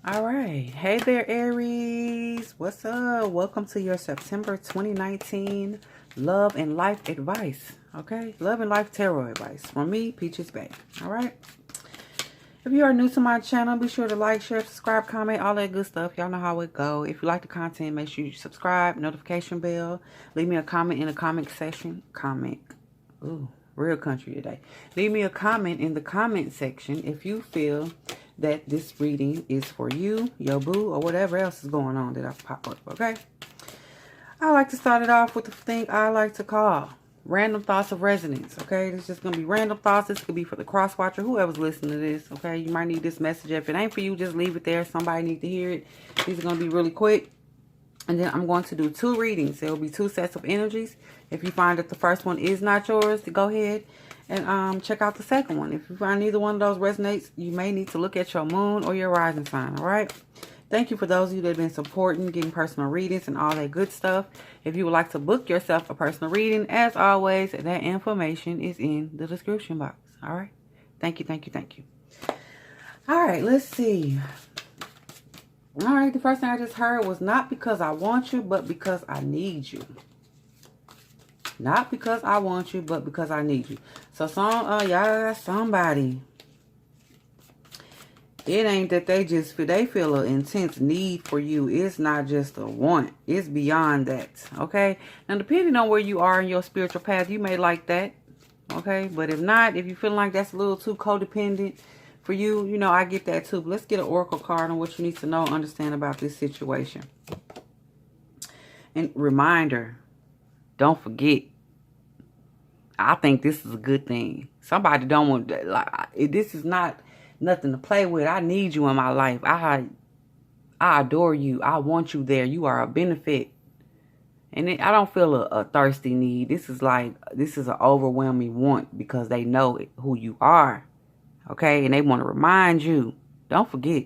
All right. Hey there, Aries. What's up? Welcome to your September 2019 love and life advice. Okay? Love and life tarot advice from me, Peachez-Bae. All right? If you are new to my channel, be sure to like, share, subscribe, comment, all that good stuff. Y'all know how it go. If you like the content, make sure you subscribe, notification bell. Leave me a comment in the comment section. Comment. Ooh, real country today. Leave me a comment in the comment section if you feel that this reading is for you, your boo, or whatever else is going on that I've popped up, okay? I like to start it off with the thing I like to call random thoughts of resonance, okay? It's just going to be random thoughts. This could be for the cross watcher, whoever's listening to this, okay? You might need this message. If it ain't for you, just leave it there. Somebody need to hear it. These are going to be really quick. And then I'm going to do 2 readings. There will be 2 sets of energies. If you find that the first one is not yours, to go ahead and check out the second one. If you find neither one of those resonates, you may need to look at your moon or your rising sign, all right? Thank you for those of you that have been supporting, getting personal readings and all that good stuff. If you would like to book yourself a personal reading, as always, that information is in the description box, all right? Thank you, thank you, thank you. All right, let's see. All right, the first thing I just heard was not because I want you, but because I need you. Not because I want you, but because I need you. So y'all got somebody. It ain't that they feel an intense need for you. It's not just a want. It's beyond that. Okay? Now, depending on where you are in your spiritual path, you may like that. Okay? But if not, if you feel like that's a little too codependent for you, you know, I get that too. But let's get an oracle card on what you need to know, understand about this situation. And reminder, don't forget, I think this is a good thing. Somebody don't want that. Like, this is not nothing to play with. I need you in my life. I adore you. I want you there. You are a benefit. And I don't feel a thirsty need. This is an overwhelming want because they know who you are. Okay? And they want to remind you. Don't forget.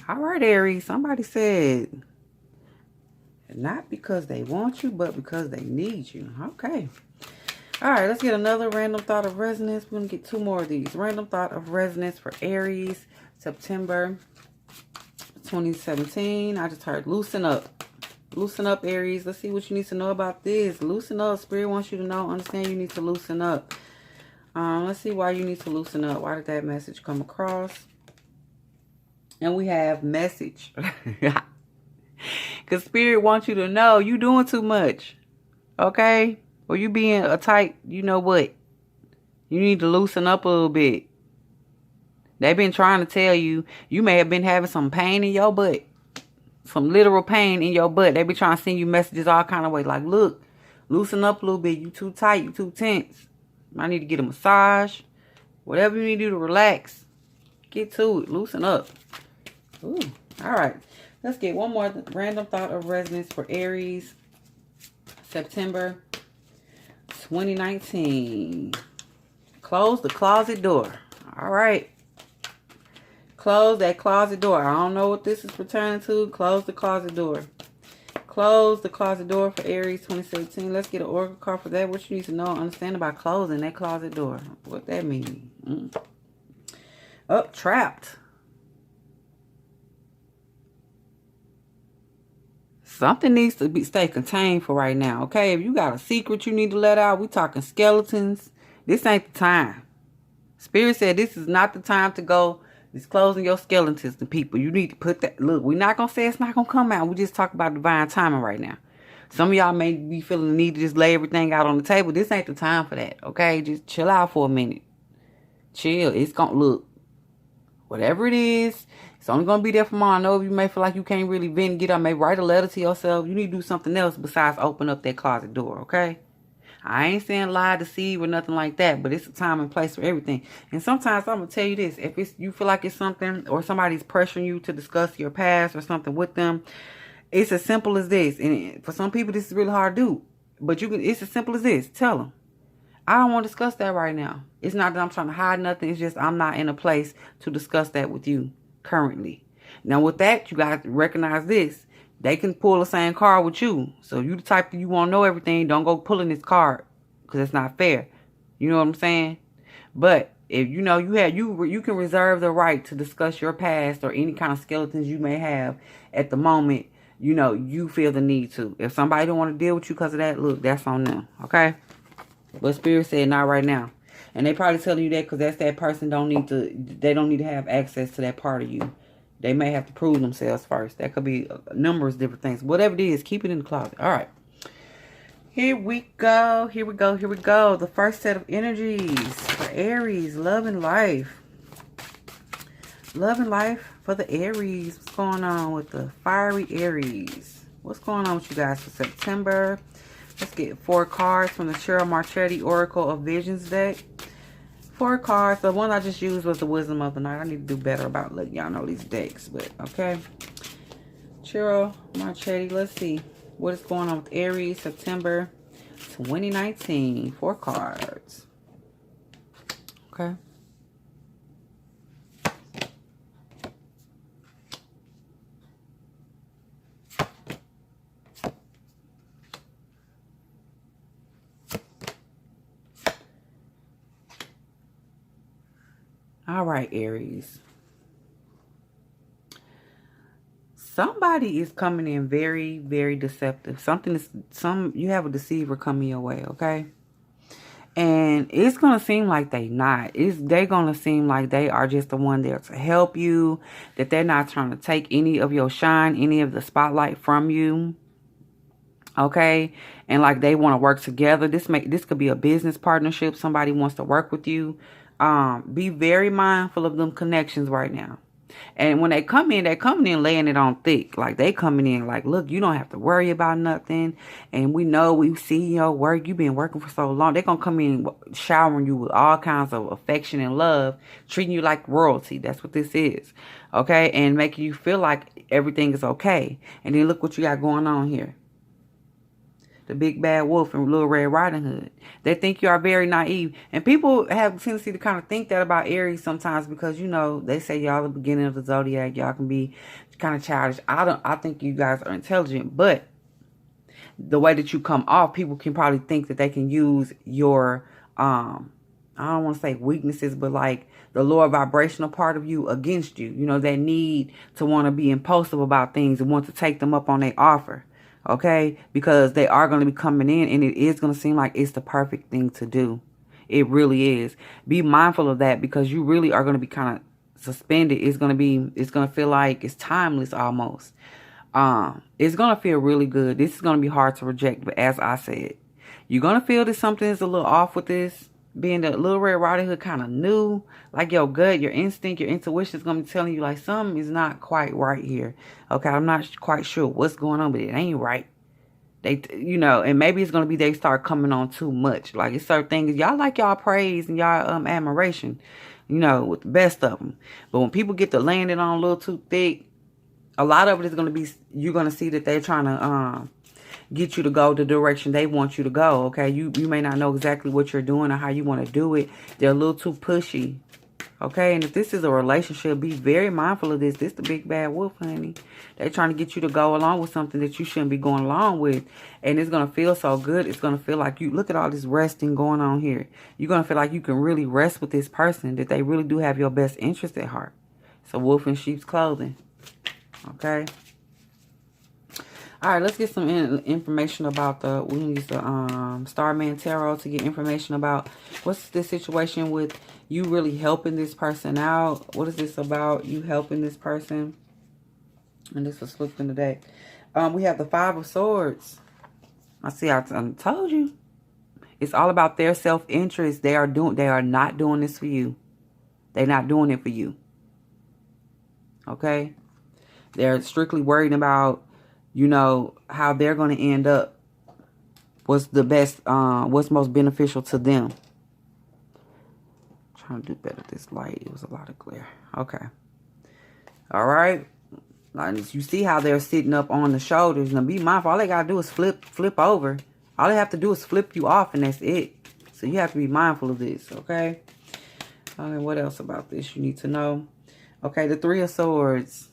All right, Aries. Somebody said, not because they want you, but because they need you. Okay. All right, let's get another random thought of resonance. We're going to get 2 more of these. Random thought of resonance for Aries, September 2017. I just heard loosen up. Loosen up, Aries. Let's see what you need to know about this. Loosen up. Spirit wants you to know, understand you need to loosen up. Let's see why you need to loosen up. Why did that message come across? And we have message. Because Spirit wants you to know you doing too much. Okay? Or you being a type, you know what? You need to loosen up a little bit. They've been trying to tell you, you may have been having some pain in your butt. Some literal pain in your butt. They be trying to send you messages all kind of ways. Like, look, loosen up a little bit. You too tight. You too tense. I need to get a massage. Whatever you need to do to relax. Get to it. Loosen up. Ooh. All right. Let's get one more random thought of resonance for Aries. September 2019. Close the closet door. All right. Close that closet door. I don't know what this is pertaining to. Close the closet door. Close the closet door for Aries 2017. Let's get an oracle card for that. What you need to know and understand about closing that closet door. What that means. Oh, trapped. Something needs to stay contained for right now, okay? If you got a secret you need to let out, we talking skeletons. This ain't the time. Spirit said this is not the time to go disclosing your skeletons to people. You need to put that. Look, we're not going to say it's not going to come out. We just talk about divine timing right now. Some of y'all may be feeling the need to just lay everything out on the table. This ain't the time for that, okay? Just chill out for a minute. Chill. It's going to look. Whatever it is, it's only going to be there for tomorrow. I know you may feel like you can't really vent, get up, maybe write a letter to yourself. You need to do something else besides open up that closet door, okay? I ain't saying lie, deceive, or nothing like that, but it's a time and place for everything. And sometimes I'm going to tell you this. If you feel like it's something or somebody's pressuring you to discuss your past or something with them, it's as simple as this. And for some people, this is really hard to do. But it's as simple as this. Tell them, I don't want to discuss that right now. It's not that I'm trying to hide nothing. It's just I'm not in a place to discuss that with you currently. Now, with that, you got to recognize this. They can pull the same card with you. So you the type that you want to know everything. Don't go pulling this card because it's not fair. You know what I'm saying? But If you know you can reserve the right to discuss your past or any kind of skeletons you may have at the moment. You know, you feel the need to. If somebody don't want to deal with you because of that, look, that's on them. Okay? But Spirit said not right now. And they probably telling you that because that's that person they don't need to have access to that part of you. They may have to prove themselves first. That could be numerous different things. Whatever it is, keep it in the closet. All right. Here we go. Here we go. Here we go. The first set of energies for Aries. Love and life. Love and life for the Aries. What's going on with the fiery Aries? What's going on with you guys for September? Let's get 4 cards from the Cheryl Marchetti Oracle of Visions deck. 4 cards. The one I just used was the Wisdom of the Night. I need to do better about letting y'all know these decks. But, okay. Cheryl Marchetti. Let's see. What is going on with Aries, September 2019? 4 cards. Okay. All right, Aries. Somebody is coming in very, very deceptive. You have a deceiver coming your way, okay? And it's going to seem like they're not. They're going to seem like they are just the one there to help you. That they're not trying to take any of your shine, any of the spotlight from you. Okay? And like they want to work together. This could be a business partnership. Somebody wants to work with you. Be very mindful of them connections right now. And when they come in, they're coming in laying it on thick. Like they coming in like, look, you don't have to worry about nothing. And we see your work. You've been working for so long. They're going to come in showering you with all kinds of affection and love. Treating you like royalty. That's what this is. Okay. And making you feel like everything is okay. And then look what you got going on here. The big bad wolf and Little Red Riding Hood. They think you are very naive. And people have a tendency to kind of think that about Aries sometimes because, you know, they say y'all the beginning of the zodiac. Y'all can be kind of childish. I think you guys are intelligent. But the way that you come off, people can probably think that they can use your, I don't want to say weaknesses, but like the lower vibrational part of you against you. You know, that need to want to be impulsive about things and want to take them up on their offer. Okay, because they are going to be coming in and it is going to seem like it's the perfect thing to do. It really is. Be mindful of that because you really are going to be kind of suspended. It's going to feel like it's timeless almost. It's going to feel really good. This is going to be hard to reject. But as I said, you're going to feel that something is a little off with this. Being the Little Red Riding Hood kind of new, like your gut, your instinct, your intuition is going to be telling you like something is not quite right here. Okay, I'm not quite sure what's going on, but it ain't right. They, you know, and maybe it's going to be they start coming on too much. Like it's certain things, y'all like y'all praise and y'all admiration, you know, with the best of them. But when people get to laying it on a little too thick, a lot of it is going to be, you're going to see that they're trying to get you to go the direction they want you to go, okay? You may not know exactly what you're doing or how you want to do it. They're a little too pushy, okay? And if this is a relationship, be very mindful of this. This the big bad wolf, honey. They're trying to get you to go along with something that you shouldn't be going along with. And it's going to feel so good. It's going to feel like you, look at all this resting going on here. You're going to feel like you can really rest with this person, that they really do have your best interest at heart. So wolf in sheep's clothing, okay? All right, let's get some information about we use the Starman Tarot to get information about what's the situation with you really helping this person out. What is this about, you helping this person? And this was flipped in the deck. We have the 5 of Swords. I told you. It's all about their self-interest. They are not doing this for you. They're not doing it for you. Okay? They're strictly worried about, you know, how they're going to end up. What's the best, what's most beneficial to them. I'm trying to do better with this light. It was a lot of glare. Okay. All right. Like, you see how they're sitting up on the shoulders. Now be mindful. All they got to do is flip over. All they have to do is flip you off and that's it. So you have to be mindful of this. Okay. Okay. What else about this you need to know? Okay. The 3 of Swords.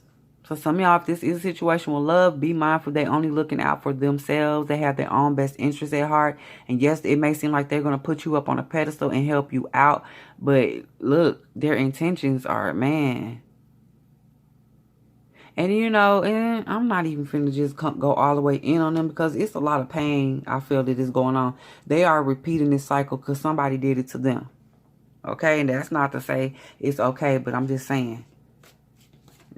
So some of y'all, if this is a situation with love, be mindful they only looking out for themselves. They have their own best interests at heart. And yes, it may seem like they're going to put you up on a pedestal and help you out. But look, their intentions are, man. And you know, and I'm not even finna just go all the way in on them because it's a lot of pain I feel that is going on. They are repeating this cycle because somebody did it to them. Okay? And that's not to say it's okay, but I'm just saying,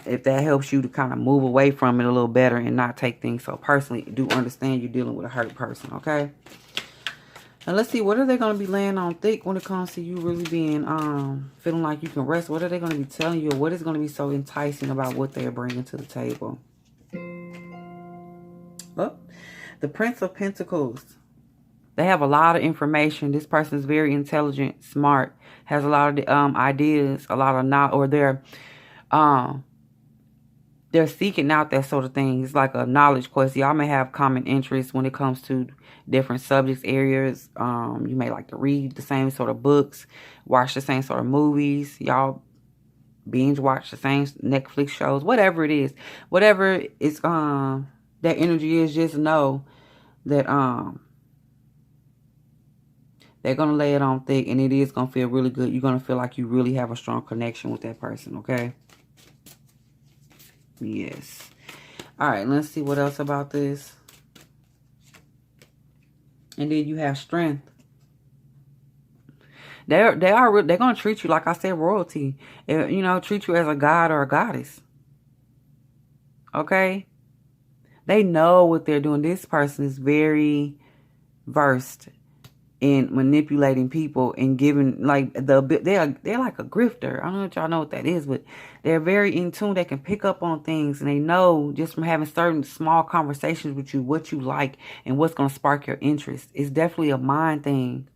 if that helps you to kind of move away from it a little better and not take things so personally, do understand you're dealing with a hurt person, okay? And let's see, what are they going to be laying on thick when it comes to you really being, feeling like you can rest? What are they going to be telling you? Or what is going to be so enticing about what they're bringing to the table? Oh, the Prince of Pentacles. They have a lot of information. This person is very intelligent, smart, has a lot of ideas, a lot of knowledge, or they're seeking out that sort of thing. It's like a knowledge quest. Y'all may have common interests when it comes to different subjects, areas. You may like to read the same sort of books, watch the same sort of movies. Y'all binge watch the same Netflix shows, whatever it is. Whatever it's that energy is, just know that they're going to lay it on thick and it is going to feel really good. You're going to feel like you really have a strong connection with that person, okay? Yes. All right, let's see what else about this. And then you have strength. They're going to treat you, like I said, royalty. You know, treat you as a god or a goddess. Okay? They know what they're doing. This person is very versed in manipulating people and giving, like, they're like a grifter. I don't know if y'all know what that is, but they're very in tune. They can pick up on things, and they know just from having certain small conversations with you what you like and what's going to spark your interest. It's definitely a mind thing.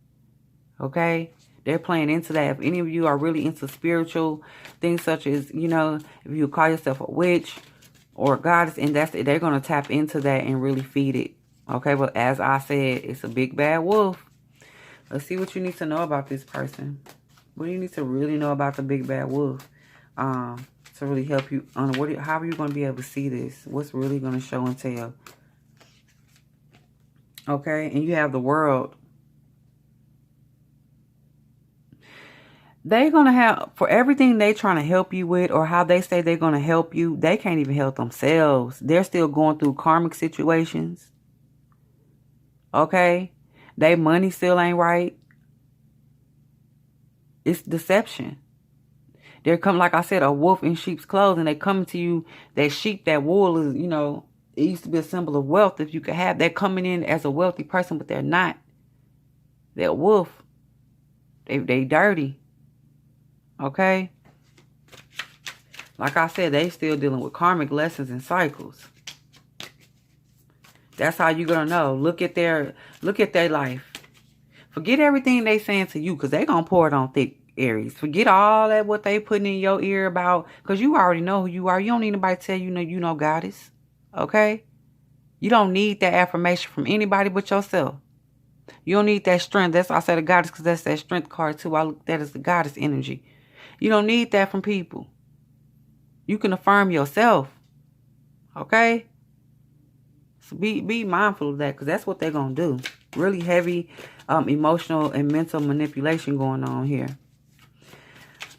Okay? They're playing into that. If any of you are really into spiritual things, such as, you know, if you call yourself a witch or a goddess, and that's it, they're going to tap into that and really feed it. Okay? But as I said, it's a big bad wolf. Let's see what you need to know about this person. What do you need to really know about the big bad wolf? To really help you on how are you going to be able to see this? What's really going to show and tell? Okay, and you have the World. They're going to have, for everything they trying to help you with, or how they say they're going to help you, they can't even help themselves. They're still going through karmic situations. Okay? They money still ain't right. It's deception. They're coming, like I said, a wolf in sheep's clothing. They coming to you. That sheep, that wool is, you know, it used to be a symbol of wealth if you could have. They're coming in as a wealthy person, but they're not. They're a wolf. They dirty. Okay? Like I said, they still dealing with karmic lessons and cycles. That's how you're going to know. Look at their life. Forget everything they saying to you, because they going to pour it on thick, Aries. Forget all that what they putting in your ear about, because you already know who you are. You don't need anybody to tell you know goddess. Okay? You don't need that affirmation from anybody but yourself. You don't need that strength. That's why I said a goddess, because that's that strength card too. I look at that as the goddess energy. You don't need that from people. You can affirm yourself. Okay? So be mindful of that, because that's what they're going to do. Really heavy emotional and mental manipulation going on here.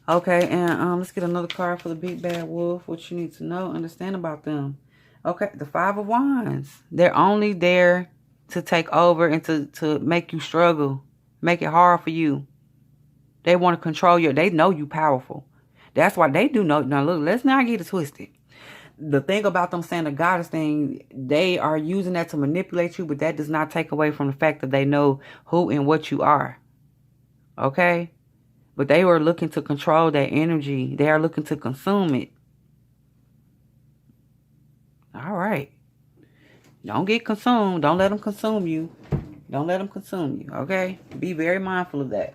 Okay, and let's get another card for the big bad wolf. What you need to know, understand about them. Okay, the Five of Wands. They're only there to take over and to make you struggle. Make it hard for you. They want to control you. They know you powerful. That's why they do know. Now, look, let's not get it twisted. The thing about them saying the goddess thing, they are using that to manipulate you, but that does not take away from the fact that they know who and what you are. Okay? But they were looking to control that energy. They are looking to consume it. All right. Don't get consumed. Don't let them consume you. Don't let them consume you. Okay? Be very mindful of that.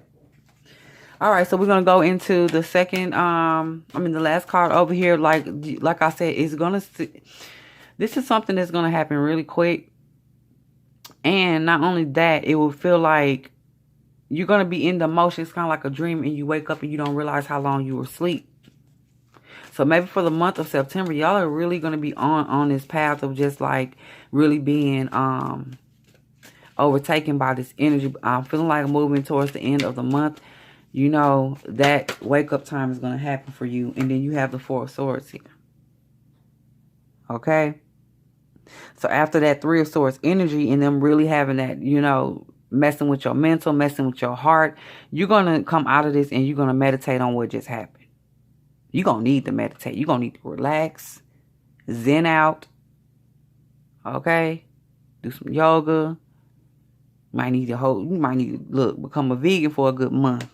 All right, so we're going to go into the second, the last card over here. Like I said, this is something that's going to happen really quick. And not only that, it will feel like you're going to be in the motion. It's kind of like a dream, and you wake up and you don't realize how long you were asleep. So maybe for the month of September, y'all are really going to be on this path of just like really being overtaken by this energy. I'm feeling like moving towards the end of the month. You know, that wake up time is going to happen for you. And then you have the Four of Swords here. Okay? So after that Three of Swords energy and them really having that, you know, messing with your mental, messing with your heart, you're going to come out of this and you're going to meditate on what just happened. You're going to need to meditate. You're going to need to relax, zen out. Okay? Do some yoga. You might need to become a vegan for a good month.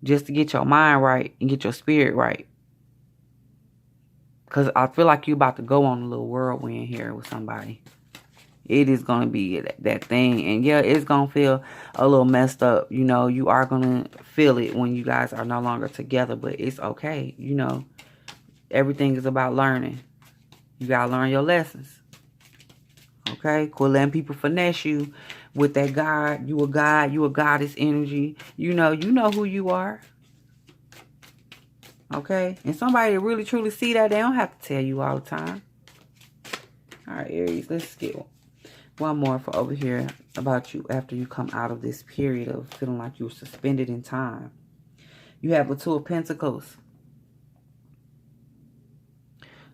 Just to get your mind right and get your spirit right. Because I feel like you're about to go on a little whirlwind here with somebody. It is going to be that thing. And yeah, it's going to feel a little messed up. You know, you are going to feel it when you guys are no longer together. But it's okay. You know, everything is about learning. You got to learn your lessons. Okay? Quit letting people finesse you with that God. You a God. You a goddess energy. You know who you are. Okay? And somebody that really truly see that, they don't have to tell you all the time. All right, Aries, let's get one more for over here about you after you come out of this period of feeling like you're suspended in time. You have the Two of Pentacles.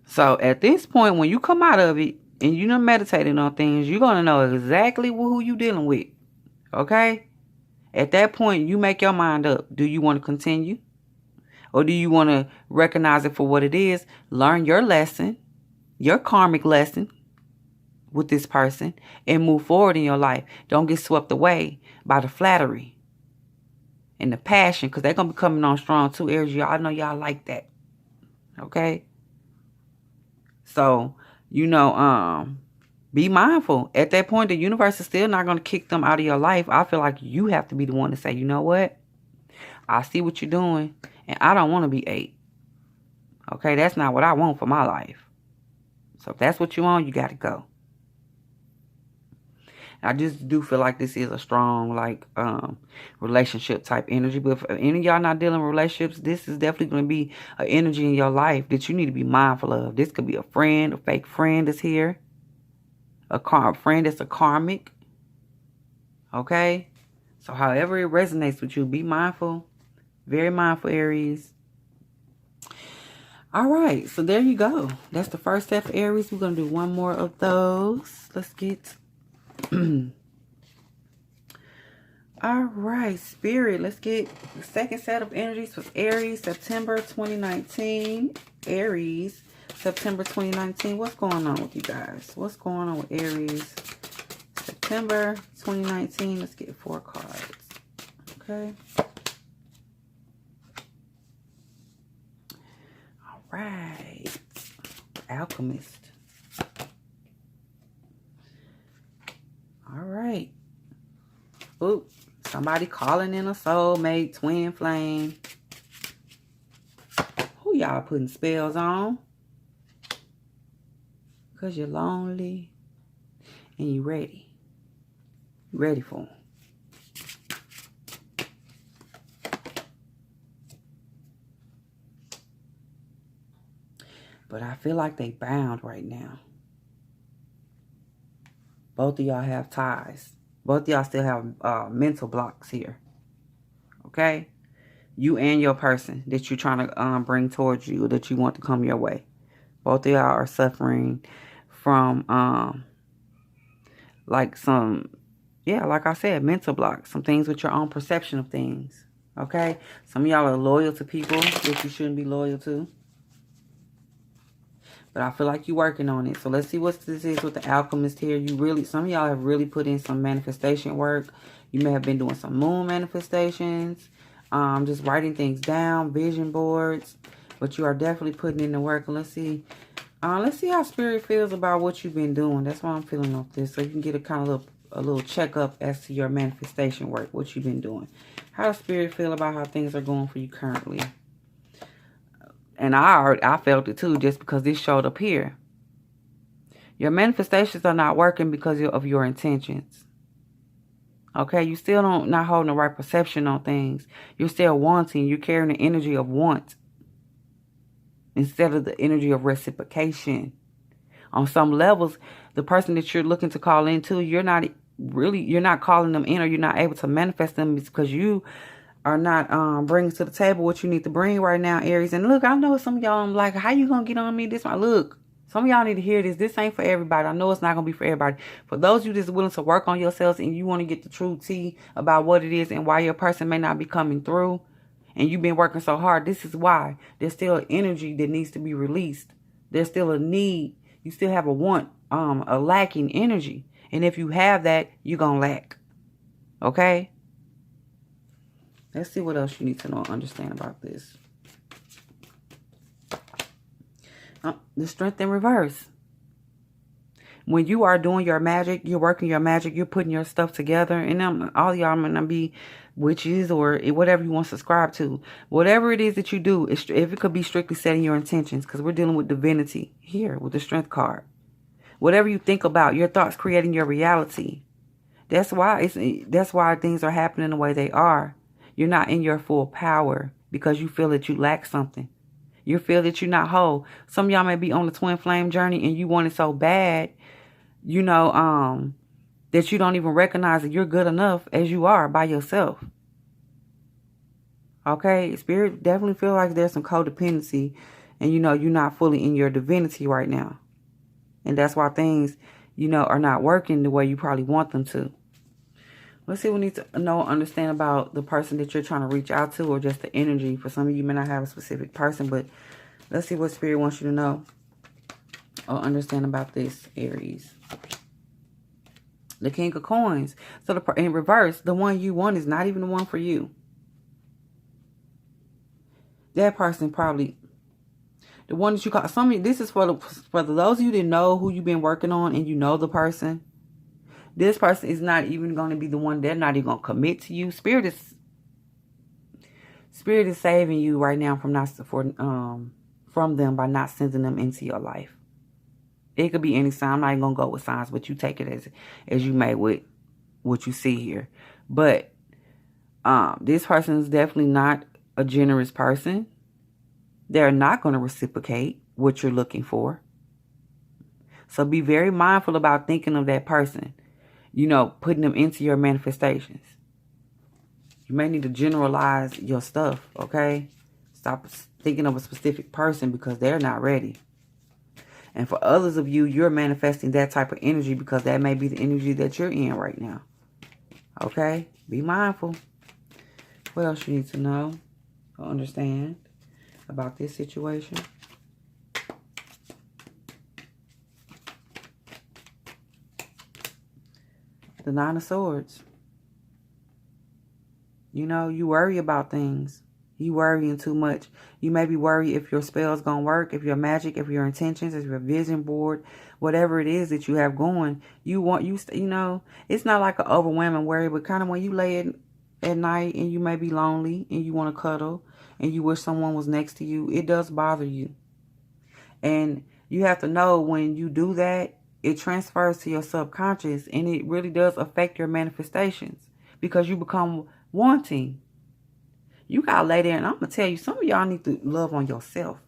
So at this point, when you come out of it and you're meditating on things, you're going to know exactly who you're dealing with. Okay? At that point, you make your mind up. Do you want to continue? Or do you want to recognize it for what it is? Learn your lesson, your karmic lesson with this person, and move forward in your life. Don't get swept away by the flattery and the passion, because they're going to be coming on strong too, Aries. Y'all know y'all like that. Okay? So, you know, be mindful. At that point, the universe is still not going to kick them out of your life. I feel like you have to be the one to say, you know what? I see what you're doing. And I don't want to be 8. Okay, that's not what I want for my life. So if that's what you want, you got to go. I just do feel like this is a strong, like, relationship type energy. But if any of y'all not dealing with relationships, this is definitely going to be an energy in your life that you need to be mindful of. This could be a friend, a fake friend that's here. A friend that's a karmic. Okay? So however it resonates with you, be mindful. Very mindful, Aries. All right, so there you go. That's the first set for Aries. We're going to do one more of those. Let's get... All right, Spirit. Let's get the second set of energies for Aries, September 2019. Aries, September 2019. What's going on with you guys? What's going on with Aries, September 2019? Let's get 4 cards. Okay. Right. Alchemist. All right. Oop. Somebody calling in a soulmate, twin flame. Who y'all putting spells on? Because you're lonely and you're ready. You ready for them. But I feel like they bound right now. Both of y'all have ties. Both of y'all still have mental blocks here. Okay? You and your person that you're trying to bring towards you, or that you want to come your way. Both of y'all are suffering from like some, yeah, like I said, mental blocks. Some things with your own perception of things. Okay? Some of y'all are loyal to people that you shouldn't be loyal to. But I feel like you're working on it. So let's see what this is with the alchemist here. Some of y'all have really put in some manifestation work. You may have been doing some moon manifestations. Just writing things down, vision boards. But you are definitely putting in the work. And let's see how Spirit feels about what you've been doing. That's why I'm feeling off this. So you can get a little checkup as to your manifestation work, what you've been doing. How does Spirit feel about how things are going for you currently? And I felt it too, just because this showed up here. Your manifestations are not working because of your intentions. Okay, you still not holding the right perception on things. You're still wanting. You're carrying the energy of want. instead of the energy of reciprocation. On some levels, the person that you're looking to call into, you're not calling them in, or you're not able to manifest them because you are not bringing to the table what you need to bring right now, Aries. And look, I know some of y'all like, how you gonna get on me this one? Look, some of y'all need to hear this. This ain't for everybody. I know it's not gonna be for everybody. For those of you that's willing to work on yourselves and you want to get the true tea about what it is and why your person may not be coming through, and you've been working so hard, this is why. There's still energy that needs to be released. There's still a need. You still have a want, a lacking energy. And if you have that, you're going to lack. Okay? Let's see what else you need to know and understand about this. The Strength in reverse. When you are doing your magic, you're working your magic, you're putting your stuff together. And all y'all might not be witches or whatever you want to subscribe to. Whatever it is that you do, if it could be strictly setting your intentions, because we're dealing with divinity here with the Strength card. Whatever you think about, your thoughts creating your reality. That's why things are happening the way they are. You're not in your full power because you feel that you lack something. You feel that you're not whole. Some of y'all may be on the twin flame journey and you want it so bad, that you don't even recognize that you're good enough as you are by yourself. Okay? Spirit definitely feel like there's some codependency and you're not fully in your divinity right now. And that's why things, are not working the way you probably want them to. Let's see what we need to know and understand about the person that you're trying to reach out to, or just the energy. For some of you may not have a specific person, but let's see what Spirit wants you to know or understand about this, Aries. The King of Coins. So in reverse, the one you want is not even the one for you. That person probably, the one that you call, this is for those of you that know who you've been working on and you know the person. This person is not even going to be the one. They're not even going to commit to you. Spirit is saving you right now from them by not sending them into your life. It could be any sign. I'm not even going to go with signs, but you take it as you may with what you see here. But this person is definitely not a generous person. They're not going to reciprocate what you're looking for. So be very mindful about thinking of that person. Putting them into your manifestations. You may need to generalize your stuff, okay? Stop thinking of a specific person because they're not ready. And for others of you, you're manifesting that type of energy because that may be the energy that you're in right now. Okay? Be mindful. What else you need to know or understand about this situation? The Nine of Swords. You worry about things. You worrying too much. You may be worried if your spell's going to work, if your magic, if your intentions, if your vision board, whatever it is that you have going. It's not like an overwhelming worry, but kind of when you lay at night and you may be lonely and you want to cuddle and you wish someone was next to you, it does bother you. And you have to know when you do that, it transfers to your subconscious and it really does affect your manifestations because you become wanting. You got to lay there, and I'm going to tell you, some of y'all need to love on yourself.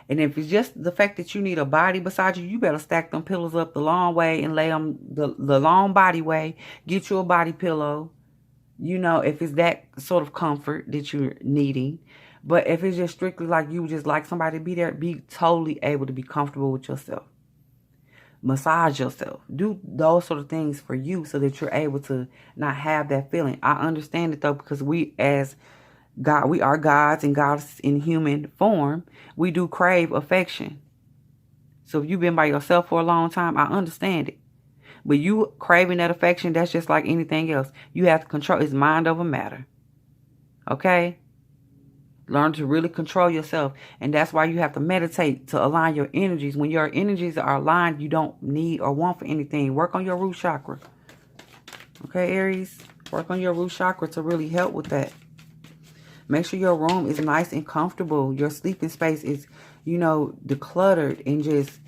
And if it's just the fact that you need a body beside you, you better stack them pillows up the long way and lay them the long body way. Get you a body pillow, if it's that sort of comfort that you're needing. But if it's just strictly like you just like somebody to be there, be totally able to be comfortable with yourself. Massage yourself. Do those sort of things for you so that you're able to not have that feeling. I understand it though, because we as God, we are gods and gods in human form. We do crave affection. So if you've been by yourself for a long time, I understand it. But you craving that affection, that's just like anything else. You have to control. It's mind over matter. Okay? Learn to really control yourself. And that's why you have to meditate to align your energies. When your energies are aligned, you don't need or want for anything. Work on your root chakra. Okay, Aries? Work on your root chakra to really help with that. Make sure your room is nice and comfortable. Your sleeping space is, decluttered and just,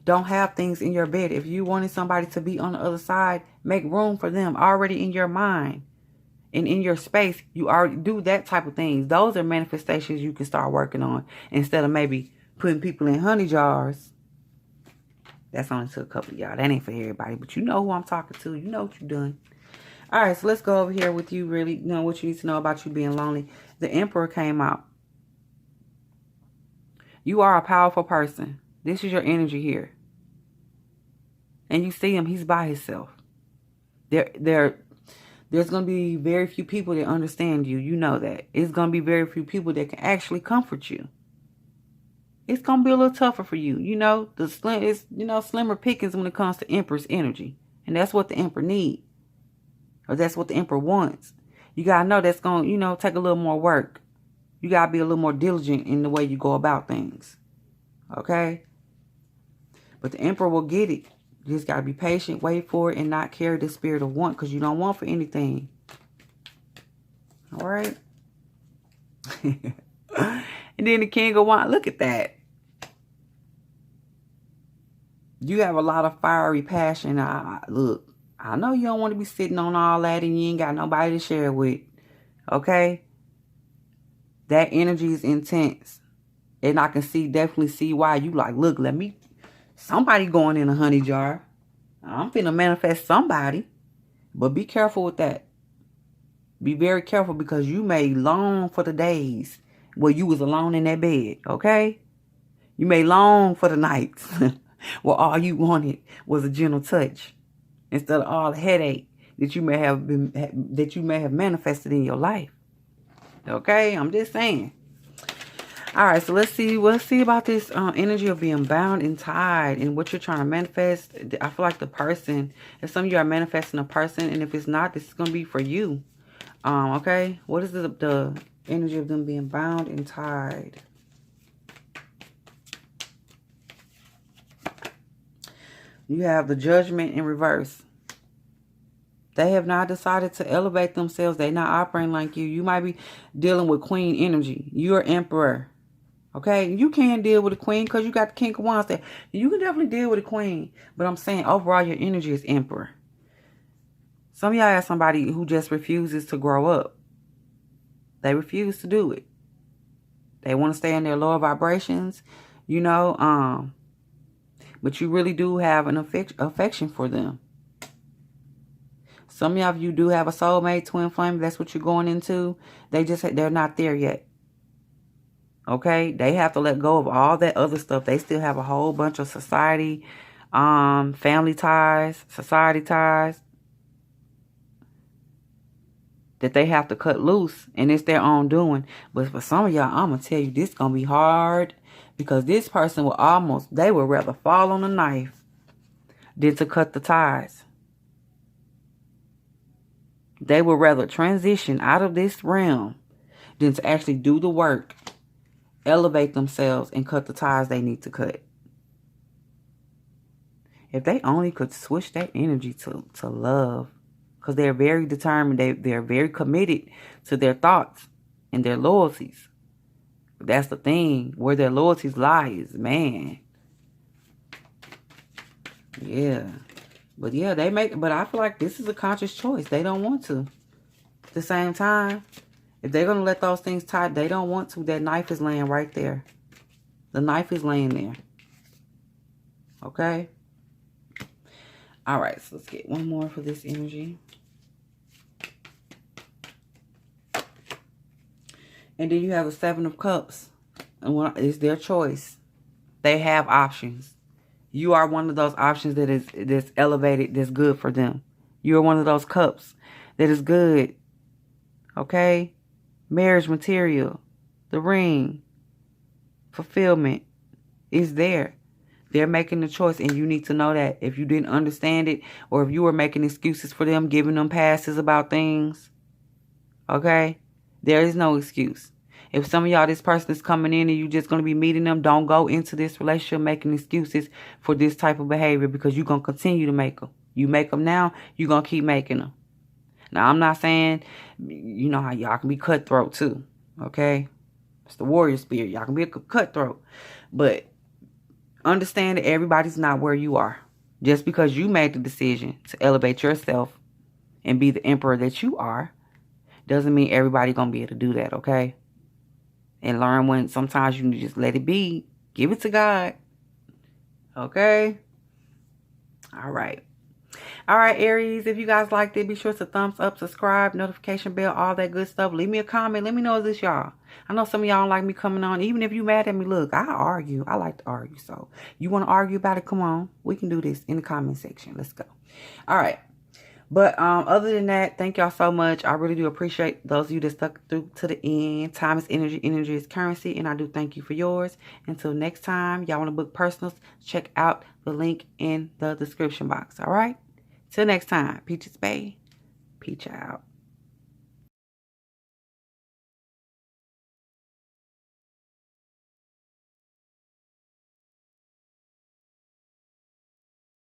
don't have things in your bed. If you wanted somebody to be on the other side, make room for them already in your mind. And in your space, you already do that type of things. Those are manifestations you can start working on instead of maybe putting people in honey jars. That's only to a couple of y'all. That ain't for everybody. But you know who I'm talking to. You know what you're doing. All right, so let's go over here with you really. You know what you need to know about you being lonely. The Emperor came out. You are a powerful person. This is your energy here. And you see him. He's by himself. There's going to be very few people that understand you. You know that. It's going to be very few people that can actually comfort you. It's going to be a little tougher for you. You know, slimmer pickings when it comes to Emperor's energy. And that's what the Emperor needs. Or that's what the Emperor wants. You got to know that's going to, take a little more work. You got to be a little more diligent in the way you go about things. Okay? But the Emperor will get it. You just got to be patient, wait for it, and not carry the spirit of want, because you don't want for anything. All right? And then the King of Wands, look at that. You have a lot of fiery passion. Look, I know you don't want to be sitting on all that and you ain't got nobody to share with. Okay? That energy is intense. And I can definitely see why you like, look, somebody going in a honey jar. I'm finna manifest somebody. But be careful with that. Be very careful, because you may long for the days where you was alone in that bed. Okay? You may long for the nights where all you wanted was a gentle touch, instead of all the headache that you may have manifested in your life. Okay? I'm just saying. All right, so let's see about this energy of being bound and tied and what you're trying to manifest. I feel like the person, if some of you are manifesting a person, and if it's not, this is going to be for you. Okay, what is the energy of them being bound and tied? You have the Judgment in reverse. They have not decided to elevate themselves. They're not operating like you. You might be dealing with Queen energy. You're Emperor. Okay, you can deal with a Queen because you got the King of Wands there. You can definitely deal with a Queen. But I'm saying overall your energy is Emperor. Some of y'all have somebody who just refuses to grow up. They refuse to do it. They want to stay in their lower vibrations, but you really do have an affection for them. Some of you do have a soulmate, twin flame. That's what you're going into. They're not there yet. Okay, they have to let go of all that other stuff. They still have a whole bunch of society, family ties, society ties that they have to cut loose, and it's their own doing. But for some of y'all, I'm gonna tell you, this is gonna be hard, because this person they would rather fall on a knife than to cut the ties. They would rather transition out of this realm than to actually do the work, elevate themselves, and cut the ties they need to cut. If they only could switch that energy to love, because they're very determined, they're very committed to their thoughts and their loyalties. But that's the thing, where their loyalties lie is, man. Yeah. But yeah, but I feel like this is a conscious choice. They don't want to. At the same time, if they're going to let those things tie, they don't want to. That knife is laying right there. The knife is laying there. Okay? All right, so let's get one more for this energy. And then you have the Seven of Cups. And it's their choice. They have options. You are one of those options that's elevated, that's good for them. You're one of those cups that is good. Okay? Marriage material, the ring, fulfillment is there. They're making the choice, and you need to know that. If you didn't understand it, or if you were making excuses for them, giving them passes about things, okay, there is no excuse. If some of y'all, this person is coming in and you're just going to be meeting them, don't go into this relationship making excuses for this type of behavior, because you're going to continue to make them. You make them now, you're going to keep making them. Now, I'm not saying, you know how y'all can be cutthroat too, okay? It's the warrior spirit. Y'all can be a cutthroat. But understand that everybody's not where you are. Just because you made the decision to elevate yourself and be the emperor that you are, Doesn't mean everybody gonna be able to do that, okay? And learn when sometimes you can just let it be. Give it to God. Okay? All right. All right, Aries, if you guys liked it, be sure to thumbs up, subscribe, notification bell, all that good stuff. Leave me a comment. Let me know if this y'all. I know some of y'all don't like me coming on. Even if you mad at me, look, I argue. I like to argue. So you want to argue about it, come on. We can do this in the comment section. Let's go. All right. But other than that, thank y'all so much. I really do appreciate those of you that stuck through to the end. Time is energy. Energy is currency. And I do thank you for yours. Until next time, y'all want to book personals, check out the link in the description box. All right? Till next time, Peachez-Bae. Peach out.